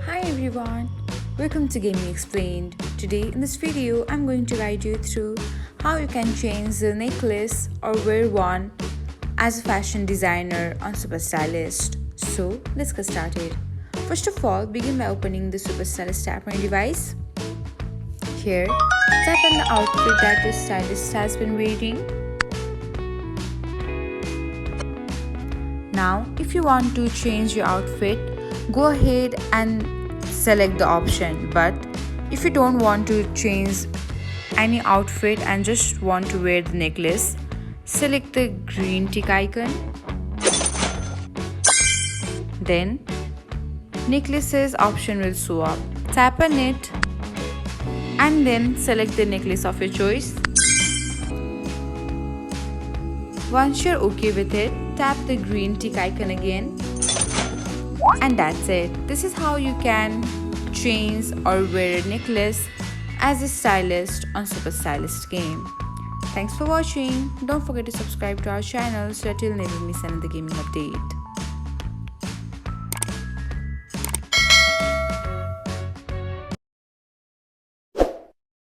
Hi everyone, welcome to Gaming Explained. Today in this video I'm going to guide you through how you can change the necklace or wear one as a fashion designer on SuperStylist. So let's get started. First of all, begin by opening the SuperStylist app on your device. Here, tap on the outfit that your stylist has been wearing. Now, if you want to change your outfit, go ahead and select the option. But if you don't want to change any outfit and just want to wear the necklace, select the green tick icon. Then, necklaces option will show up. Tap on it and then select the necklace of your choice. Once you're okay with it, tap the green tick icon again. And that's it. This is how you can change or wear a necklace as a stylist on SuperStylist game. Thanks for watching. Don't forget to subscribe to our channel so that you'll never miss another gaming update.